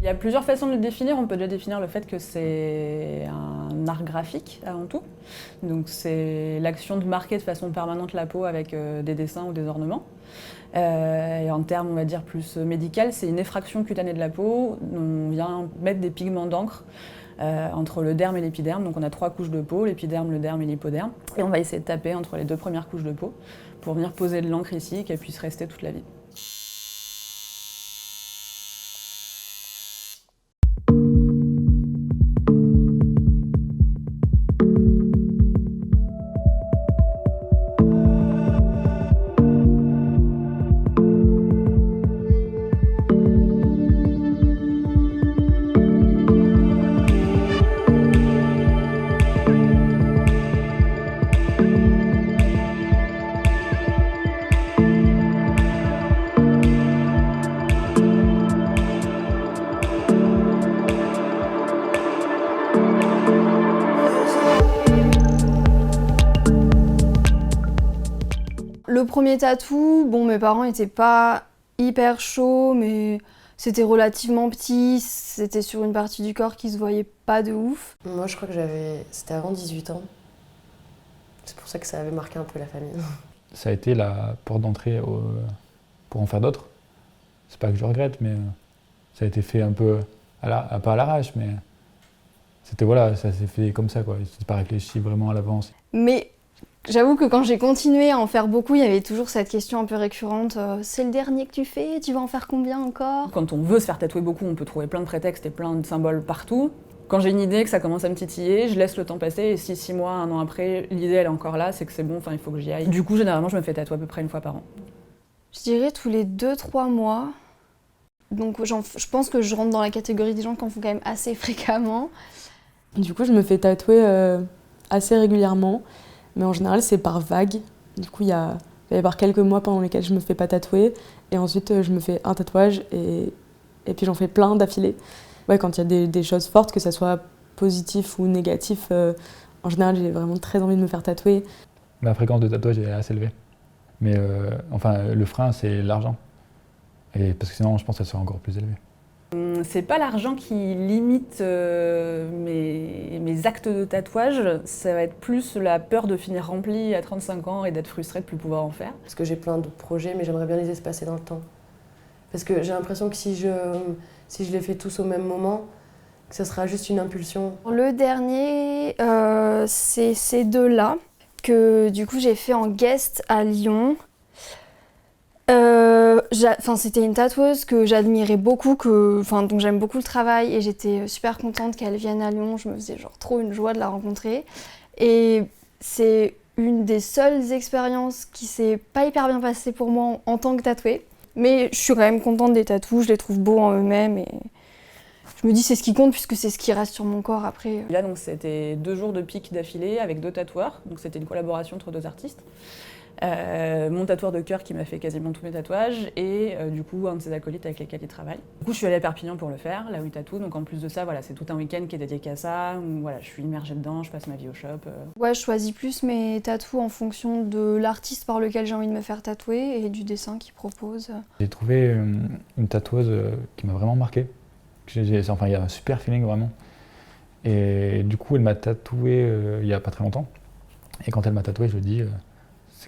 Il y a plusieurs façons de le définir. On peut déjà définir le fait que c'est un art graphique avant tout. Donc c'est l'action de marquer de façon permanente la peau avec des dessins ou des ornements. Et en termes, on va dire, plus médical, c'est une effraction cutanée de la peau. On vient mettre des pigments d'encre entre le derme et l'épiderme. Donc on a 3 couches de peau, l'épiderme, le derme et l'hypoderme. Et on va essayer de taper entre les 2 premières couches de peau pour venir poser de l'encre ici, qu'elle puisse rester toute la vie. Le premier tatou, bon, mes parents étaient pas hyper chauds, mais c'était relativement petit, c'était sur une partie du corps qui se voyait pas de ouf. Moi, je crois que c'était avant 18 ans. C'est pour ça que ça avait marqué un peu la famille. Ça a été la porte d'entrée pour en faire d'autres. C'est pas que je regrette, mais ça a été fait un peu, pas à l'arrache, mais ça s'est fait comme ça, quoi. C'était pas réfléchi vraiment à l'avance. Mais j'avoue que quand j'ai continué à en faire beaucoup, il y avait toujours cette question un peu récurrente. C'est le dernier que tu fais, tu vas en faire combien encore? Quand on veut se faire tatouer beaucoup, on peut trouver plein de prétextes et plein de symboles partout. Quand j'ai une idée, que ça commence à me titiller, je laisse le temps passer et si 6 mois, 1 an après, l'idée elle est encore là, c'est que c'est bon, il faut que j'y aille. Du coup, généralement, je me fais tatouer à peu près 1 fois par an. Je dirais tous les 2-3 mois. Donc je pense que je rentre dans la catégorie des gens qui en font quand même assez fréquemment. Du coup, je me fais tatouer assez régulièrement, mais en général, c'est par vague. Du coup, il va y avoir quelques mois pendant lesquels je me fais pas tatouer, et ensuite, je me fais un tatouage, et puis j'en fais plein d'affilée. Ouais, quand il y a des choses fortes, que ça soit positif ou négatif, en général, j'ai vraiment très envie de me faire tatouer. Ma fréquence de tatouage est assez élevée. Mais le frein, c'est l'argent. Et parce que sinon, je pense que ça serait encore plus élevé. C'est pas l'argent qui limite mes actes de tatouage, ça va être plus la peur de finir rempli à 35 ans et d'être frustrée de plus pouvoir en faire. Parce que j'ai plein d'autres projets, mais j'aimerais bien les espacer dans le temps. Parce que j'ai l'impression que si je les fais tous au même moment, que ça sera juste une impulsion. Le dernier, c'est ces deux-là, que du coup j'ai fait en guest à Lyon. C'était une tatoueuse que j'admirais beaucoup, dont j'aime beaucoup le travail, et j'étais super contente qu'elle vienne à Lyon. Je me faisais trop une joie de la rencontrer. Et c'est une des seules expériences qui s'est pas hyper bien passée pour moi en tant que tatouée. Mais je suis quand même contente des tatous, je les trouve beaux en eux-mêmes et je me dis c'est ce qui compte puisque c'est ce qui reste sur mon corps après. Là donc c'était 2 jours de pique d'affilée avec 2 tatoueurs, donc c'était une collaboration entre 2 artistes. Mon tatoueur de cœur qui m'a fait quasiment tous mes tatouages et du coup un de ses acolytes avec lesquels il travaille. Du coup je suis allée à Perpignan pour le faire, là où il tatoue, donc en plus de ça c'est tout un week-end qui est dédié qu'à ça, où je suis immergée dedans, je passe ma vie au shop. Ouais, je choisis plus mes tatous en fonction de l'artiste par lequel j'ai envie de me faire tatouer et du dessin qu'il propose. J'ai trouvé une tatoueuse qui m'a vraiment marqué. Il y a un super feeling vraiment. Et du coup elle m'a tatoué il y a pas très longtemps. Et quand elle m'a tatoué, je dis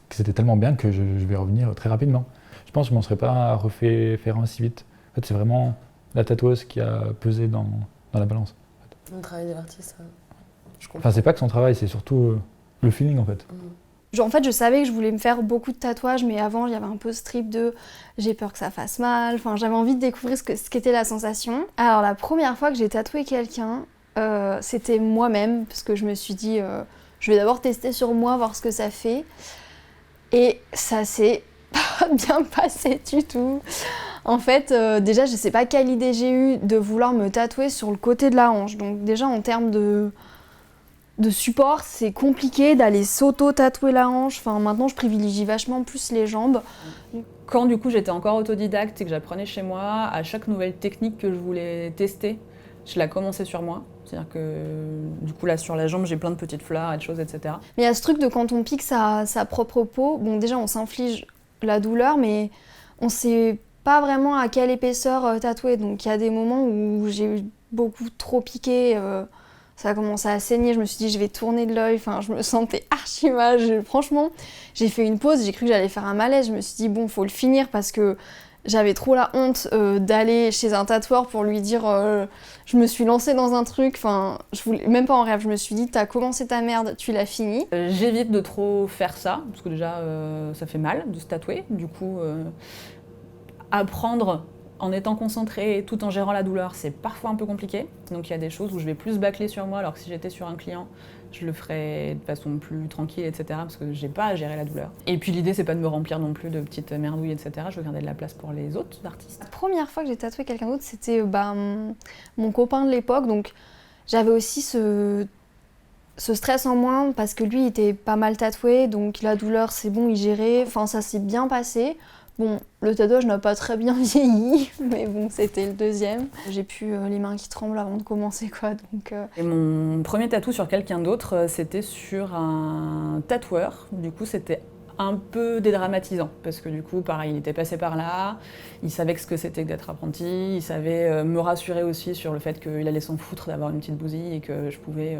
que c'était tellement bien que je vais revenir très rapidement. Je pense que je m'en serais pas refait faire un si vite. En fait, c'est vraiment la tatoueuse qui a pesé dans la balance. Le travail de l'artiste, je comprends. Enfin, c'est pas que son travail, c'est surtout le feeling en fait. En fait, je savais que je voulais me faire beaucoup de tatouages, mais avant, il y avait un peu ce trip de j'ai peur que ça fasse mal. Enfin, j'avais envie de découvrir ce qu'était la sensation. Alors, la première fois que j'ai tatoué quelqu'un, c'était moi-même, parce que je me suis dit, je vais d'abord tester sur moi, voir ce que ça fait. Et ça s'est pas bien passé du tout. En fait, déjà, je sais pas quelle idée j'ai eue de vouloir me tatouer sur le côté de la hanche. Donc déjà, en termes de support, c'est compliqué d'aller s'auto-tatouer la hanche. Enfin, maintenant, je privilégie vachement plus les jambes. Quand du coup j'étais encore autodidacte et que j'apprenais chez moi, à chaque nouvelle technique que je voulais tester, je la commençais sur moi. C'est-à-dire que du coup là sur la jambe j'ai plein de petites fleurs et de choses, etc. Mais il y a ce truc de quand on pique sa propre peau, bon déjà on s'inflige la douleur, mais on sait pas vraiment à quelle épaisseur tatouer. Donc il y a des moments où j'ai beaucoup trop piqué, ça a commencé à saigner, je me suis dit je vais tourner de l'œil, enfin je me sentais archi mal. Franchement, j'ai fait une pause, j'ai cru que j'allais faire un malaise, je me suis dit bon, faut le finir parce que j'avais trop la honte d'aller chez un tatoueur pour lui dire je me suis lancée dans un truc, enfin je voulais même pas en rêve, je me suis dit t'as commencé ta merde, tu l'as fini. J'évite de trop faire ça, parce que déjà ça fait mal de se tatouer, du coup apprendre en étant concentré tout en gérant la douleur, c'est parfois un peu compliqué. Donc il y a des choses où je vais plus bâcler sur moi, alors que si j'étais sur un client, je le ferais de façon plus tranquille, etc. Parce que j'ai pas à gérer la douleur. Et puis l'idée, c'est pas de me remplir non plus de petites merdouilles, etc. Je veux garder de la place pour les autres artistes. La première fois que j'ai tatoué quelqu'un d'autre, c'était mon copain de l'époque. Donc j'avais aussi ce stress en moins parce que lui, il était pas mal tatoué. Donc la douleur, c'est bon, il gérait. Enfin, ça s'est bien passé. Bon, le tatouage n'a pas très bien vieilli, mais bon, c'était le deuxième. J'ai plus les mains qui tremblent avant de commencer, quoi. Donc, Et mon premier tatou sur quelqu'un d'autre, c'était sur un tatoueur. Du coup, c'était un peu dédramatisant, parce que du coup, pareil, il était passé par là, il savait ce que c'était que d'être apprenti, il savait me rassurer aussi sur le fait qu'il allait s'en foutre d'avoir une petite bousille et que je pouvais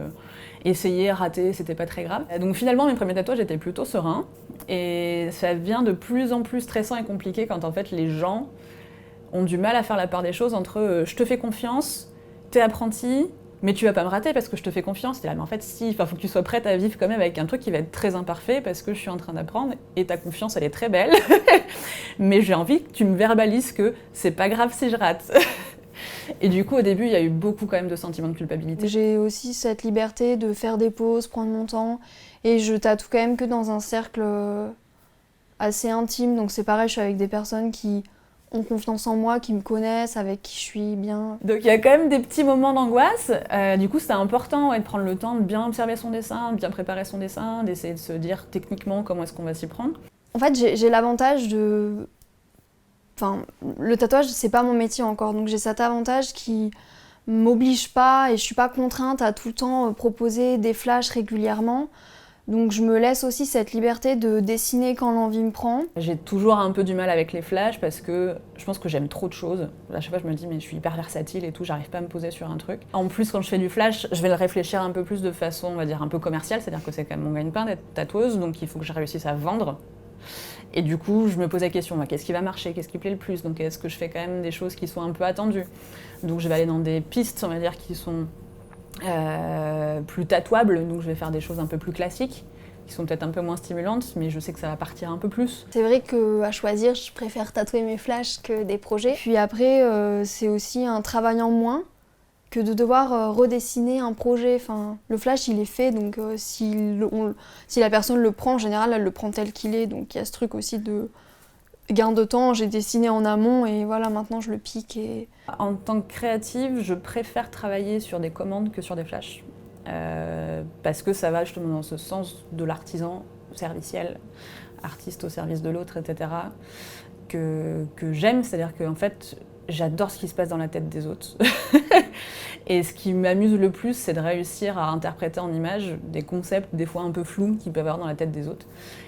essayer, rater, c'était pas très grave. Donc finalement, mes premiers tatouages étaient plutôt sereins, et ça devient de plus en plus stressant et compliqué quand en fait les gens ont du mal à faire la part des choses entre je te fais confiance, t'es apprenti, mais tu vas pas me rater parce que je te fais confiance. Là, mais en fait, si, faut que tu sois prête à vivre quand même avec un truc qui va être très imparfait parce que je suis en train d'apprendre et ta confiance, elle est très belle. Mais j'ai envie que tu me verbalises que c'est pas grave si je rate. Et du coup, au début, il y a eu beaucoup quand même de sentiments de culpabilité. J'ai aussi cette liberté de faire des pauses, prendre mon temps, et je tatoue quand même que dans un cercle assez intime. Donc c'est pareil, je suis avec des personnes qui ont confiance en moi, qui me connaissent, avec qui je suis bien. Donc il y a quand même des petits moments d'angoisse. Du coup, c'est important de prendre le temps de bien observer son dessin, de bien préparer son dessin, d'essayer de se dire techniquement comment est-ce qu'on va s'y prendre. En fait, j'ai l'avantage de... Enfin, le tatouage, c'est pas mon métier encore, donc j'ai cet avantage qui m'oblige pas et je suis pas contrainte à tout le temps proposer des flashs régulièrement. Donc je me laisse aussi cette liberté de dessiner quand l'envie me prend. J'ai toujours un peu du mal avec les flashs parce que je pense que j'aime trop de choses. À chaque fois, je me dis, mais je suis hyper versatile et tout, j'arrive pas à me poser sur un truc. En plus, quand je fais du flash, je vais le réfléchir un peu plus de façon, on va dire, un peu commerciale, c'est-à-dire que c'est quand même mon gagne-pain d'être tatoueuse, donc il faut que je réussisse à vendre. Et du coup, je me pose la question, qu'est-ce qui va marcher, qu'est-ce qui plaît le plus? Donc est-ce que je fais quand même des choses qui sont un peu attendues? Donc je vais aller dans des pistes, on va dire, qui sont plus tatouables, donc je vais faire des choses un peu plus classiques, qui sont peut-être un peu moins stimulantes, mais je sais que ça va partir un peu plus. C'est vrai qu'à choisir, je préfère tatouer mes flashs que des projets. Puis après, c'est aussi un travail en moins que de devoir redessiner un projet. Enfin, le flash, il est fait, donc si la personne le prend, en général, elle le prend tel qu'il est. Donc il y a ce truc aussi de gain de temps. J'ai dessiné en amont et voilà, maintenant je le pique. Et... En tant que créative, je préfère travailler sur des commandes que sur des flashs. Parce que ça va justement dans ce sens de l'artisan serviciel, artiste au service de l'autre, etc. que j'aime, c'est-à-dire que en fait, j'adore ce qui se passe dans la tête des autres. Et ce qui m'amuse le plus, c'est de réussir à interpréter en images des concepts des fois un peu flous qu'ils peuvent avoir dans la tête des autres.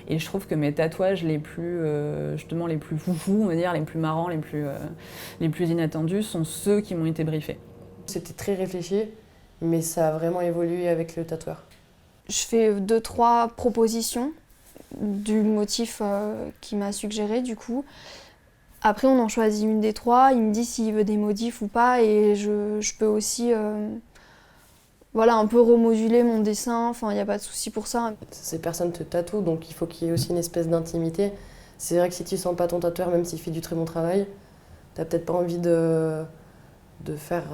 Et je trouve que mes tatouages les plus, justement les plus foufous, on va dire, les plus marrants, les plus inattendus, sont ceux qui m'ont été briefés. C'était très réfléchi, mais ça a vraiment évolué avec le tatoueur. Je fais 2-3 propositions du motif qu'il m'a suggéré, du coup. Après, on en choisit une des 3, il me dit s'il veut des modifs ou pas, et je peux aussi voilà, un peu remoduler mon dessin, enfin, il n'y a pas de souci pour ça. Ces personnes te tatouent, donc il faut qu'il y ait aussi une espèce d'intimité. C'est vrai que si tu sens pas ton tatoueur, même s'il fait du très bon travail, t'as peut-être pas envie de faire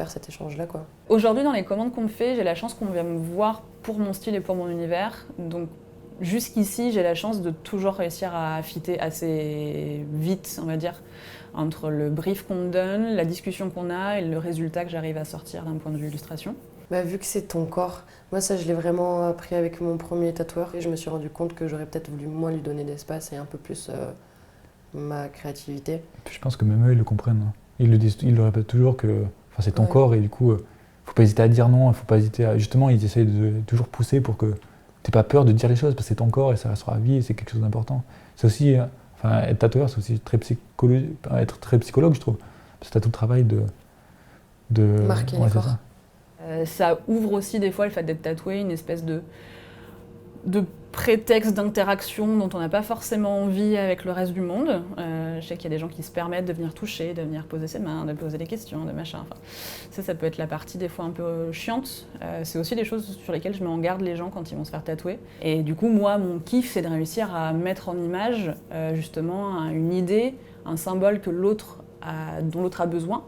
cet échange-là, quoi. Aujourd'hui, dans les commandes qu'on me fait, j'ai la chance qu'on vienne me voir pour mon style et pour mon univers. Donc, jusqu'ici, j'ai la chance de toujours réussir à fitter assez vite, on va dire, entre le brief qu'on me donne, la discussion qu'on a et le résultat que j'arrive à sortir d'un point de vue illustration. Bah, vu que c'est ton corps, moi ça je l'ai vraiment appris avec mon premier tatoueur et je me suis rendu compte que j'aurais peut-être voulu moins lui donner d'espace et un peu plus ma créativité. Puis je pense que même eux, ils le comprennent. Ils le répètent toujours que c'est ton corps et du coup, faut pas hésiter à dire non, faut pas hésiter à... Justement, ils essayent de toujours pousser pour que t'aies pas peur de dire les choses parce que c'est ton corps et ça restera à vie et c'est quelque chose d'important. C'est aussi, Enfin, être tatoueur, c'est aussi être très psychologue, je trouve. Parce que t'as tout le travail de Marquer les c'est corps. ça. Ça ouvre aussi des fois le fait d'être tatoué, une espèce de prétexte d'interaction dont on n'a pas forcément envie avec le reste du monde. Je sais qu'il y a des gens qui se permettent de venir toucher, de venir poser ses mains, de poser des questions, de machin. Enfin, ça peut être la partie des fois un peu chiante. C'est aussi des choses sur lesquelles je mets en garde les gens quand ils vont se faire tatouer. Et du coup, moi, mon kiff, c'est de réussir à mettre en image justement une idée, un symbole dont l'autre a besoin.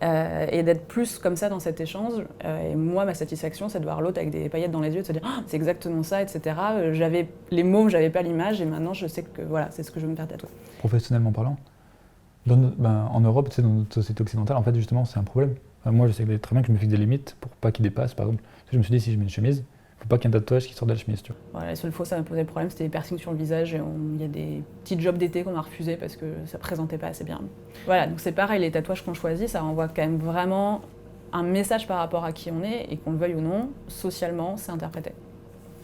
Et d'être plus comme ça dans cet échange. Et moi, ma satisfaction, c'est de voir l'autre avec des paillettes dans les yeux, de se dire oh, c'est exactement ça, etc. J'avais les mots, j'avais pas l'image, et maintenant je sais que voilà, c'est ce que je veux me faire tatouer. Professionnellement parlant, en Europe, tu sais, dans notre société occidentale, en fait, justement, c'est un problème. Moi, je sais très bien que je me fixe des limites pour pas qu'ils dépassent. Par exemple, je me suis dit, si je mets une chemise, faut pas qu'il y ait un tatouage qui sorte de la chemise. Tu vois. Voilà, la seule fois ça m'a posé problème, c'était les piercings sur le visage. Il y a des petits jobs d'été qu'on a refusés parce que ça présentait pas assez bien. Voilà, donc c'est pareil, les tatouages qu'on choisit, ça envoie quand même vraiment un message par rapport à qui on est, et qu'on le veuille ou non, socialement, c'est interprété.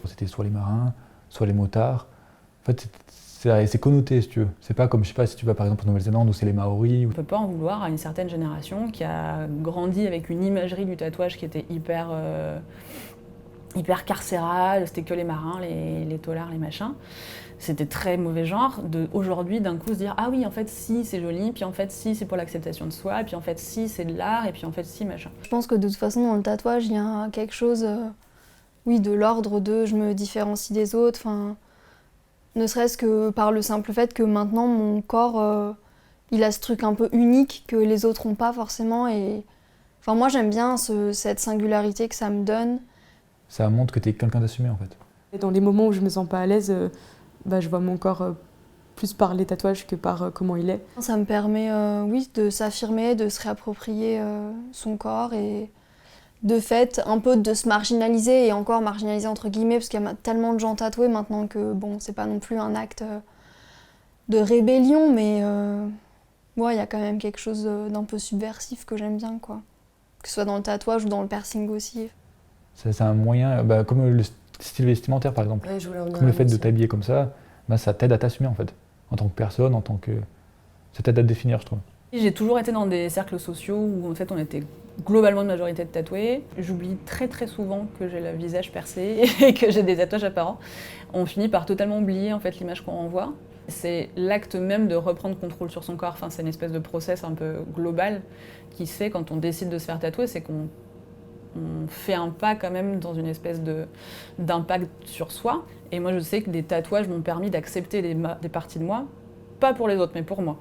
C'était soit les marins, soit les motards. En fait, c'est connoté, si tu veux. C'est pas comme, je sais pas, si tu vas par exemple en Nouvelle-Zélande où c'est les Maoris. On peut pas en vouloir à une certaine génération qui a grandi avec une imagerie du tatouage qui était hyper carcérale, c'était que les marins, les taulards, les machins. C'était très mauvais genre aujourd'hui d'un coup se dire ah oui en fait si c'est joli, puis en fait si c'est pour l'acceptation de soi, et puis en fait si c'est de l'art, et puis en fait si machin. Je pense que de toute façon dans le tatouage il y a quelque chose oui, de l'ordre de je me différencie des autres, enfin, ne serait-ce que par le simple fait que maintenant mon corps il a ce truc un peu unique que les autres n'ont pas forcément, et enfin, moi j'aime bien cette singularité que ça me donne. Ça montre que tu es quelqu'un d'assumé en fait. Et dans les moments où je me sens pas à l'aise, je vois mon corps plus par les tatouages que par comment il est. Ça me permet oui, de s'affirmer, de se réapproprier son corps, et de fait un peu de se marginaliser, et encore marginaliser entre guillemets parce qu'il y a tellement de gens tatoués maintenant que bon, c'est pas non plus un acte de rébellion, mais ouais, il y a quand même quelque chose d'un peu subversif que j'aime bien, quoi. Que ce soit dans le tatouage ou dans le piercing aussi. C'est un moyen, comme le style vestimentaire par exemple. Ouais, je voulais en venir Comme le là fait de aussi. t'habiller comme ça t'aide à t'assumer en fait. En tant que personne, en tant que... Ça t'aide à te définir, je trouve. J'ai toujours été dans des cercles sociaux où en fait on était globalement une majorité de tatoués. J'oublie très très souvent que j'ai le visage percé et que j'ai des tatouages apparents. On finit par totalement oublier en fait l'image qu'on renvoie. C'est l'acte même de reprendre contrôle sur son corps. Enfin, c'est une espèce de process un peu global qui se fait quand on décide de se faire tatouer, c'est qu'on fait un pas quand même dans une espèce d'impact sur soi. Et moi je sais que des tatouages m'ont permis d'accepter des parties de moi, pas pour les autres mais pour moi.